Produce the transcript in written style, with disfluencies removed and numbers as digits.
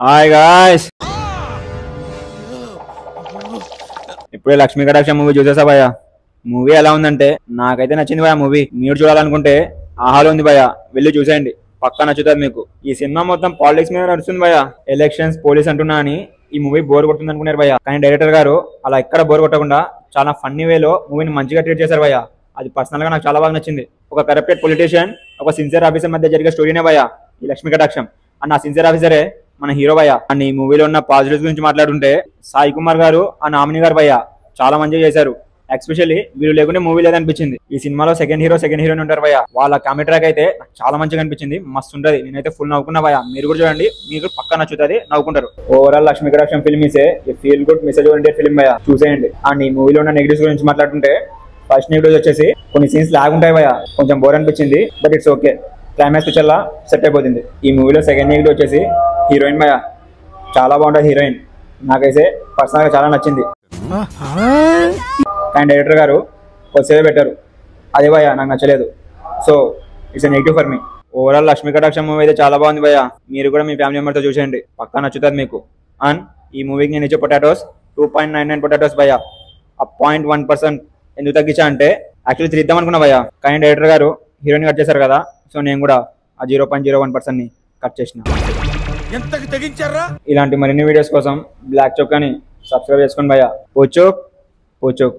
Hi guys, ఇప్పుడే లక్ష్మీ కటాక్ష movie చూసేసా భయ్యా. మూవీ ఎలా ఉందంటే నాకైతే నచ్చింది భయ్యా. మూవీ మీరు చూడాలనుకుంటే ఆహాలో ఉంది భయ్యా, వెళ్ళి చూసేయండి, పక్కా నచ్చుతుంది మీకు. ఈ సినిమా మొత్తం పాలిటిక్స్ మీద నడుస్తుంది భయ్యా. ఎలక్షన్స్, పోలీస్ అంటున్నా అని ఈ మూవీ బోర్ కొడుతుంది అనుకున్నారు భయ్యా. కానీ డైరెక్టర్ గారు అలా ఎక్కడ బోర్ కొట్టకుండా చాలా ఫన్నీ వేలో మూవీని మంచిగా ట్రీట్ చేశారు భయ్యా. అది పర్సనల్ గా నాకు చాలా బాగా నచ్చింది. ఒక కరప్టెడ్ పొలిటీషియన్, ఒక సిన్సియర్ ఆఫీసర్ మధ్య జరిగే స్టోరీనే భయ్యా ఈ లక్ష్మీ కటాక్షం. అండ్ ఆ సిన్సియర్ ఆఫీసరే మన హీరో భయ్యా. అండ్ ఈ మూవీలో ఉన్న పాజిటివ్స్ గురించి మాట్లాడుతుంటే సాయి కుమార్ గారు, ఆ నామిని గారు భయ్యా చాలా మంచిగా చేశారు. ఎస్పెషల్లీ వీళ్ళు లేకుంటే మూవీ లేదనిపించింది. ఈ సినిమాలో సెకండ్ హీరోయిన్ ఉంటారు భయ్యా. వాళ్ళ కామెడీ ట్రాక్ అయితే చాలా మంచిగా అనిపించింది, మస్తు ఉంటది. నేనైతే ఫుల్ నవ్వుకున్నా భయ్యా. మీరు కూడా చూడండి, మీకు పక్కా నచ్చుతుంది, నవ్వుకుంటారు. Overall Lakshmi Kataksham film is feel good message oriented film భయ్యా, చూసేయండి. అండ్ ఈ మూవీలో ఉన్న నెగిటివ్స్ గురించి మాట్లాడుతుంటే ఫస్ట్ నెగిటివ్స్ వచ్చేసి కొన్ని సీన్స్ లాగ్ ఉంటాయి భయ్యా, కొంచెం బోర్ అనిపించింది, బట్ ఇట్స్ ఓకే. క్లైమాక్స్ పిక్చర్లా సెట్ అయిపోతుంది. ఈ మూవీలో సెకండ్ నెగిటివ్ వచ్చేసి హీరోయిన్ భయ్యా, చాలా బాగుంటుంది హీరోయిన్. నాకైతే పర్సనల్ గా చాలా నచ్చింది. కానీ డైరెక్టర్ గారు కొద్దిసేపే పెట్టారు, అదే భయ్యా నాకు నచ్చలేదు. So it's negative for me. Overall Lakshmi కటాక్షం మూవీ అయితే చాలా బాగుంది భయ్యా. మీరు కూడా మీ ఫ్యామిలీ మెంబర్తో చూసేయండి, పక్కా నచ్చుతుంది మీకు. అండ్ ఈ మూవీకి నేను ఇచ్చే పొటాటోస్ 2.99 పొటాటోస్ భయ్యా. ఆ 0.1% ఎందుకు తగ్గించా అంటే యాక్చువల్లీ 3 ఇద్దాం అనుకున్నా భయ్యా, కానీ డైరెక్టర్ గారు హీరోయిన్ కట్ చేశారు కదా, సో నేను కూడా ఆ 0.01% ని కట్ చేసిన. ఇలాంటి మరిన్ని వీడియోస్ కోసం బ్లాక్ చొక్కాని సబ్స్క్రైబ్ చేసుకోండి భయ్యా. పోచోక్ పోచోక్.